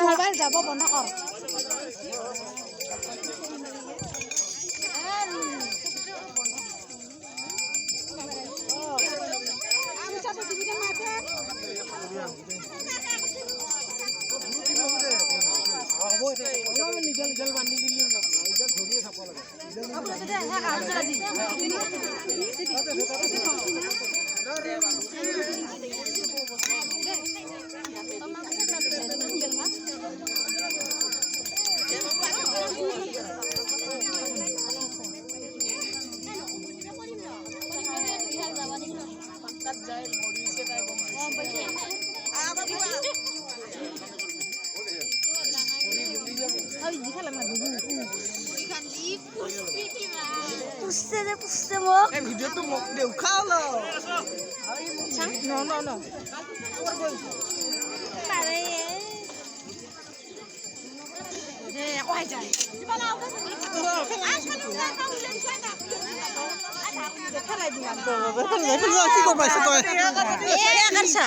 mobile যাব বন্ধ কৰ পুষছে মোক এই ভিডিওটো মোক দেউ খালো ন পাৰে কই যায় কি কৰবাইছ তই এ কাৰছা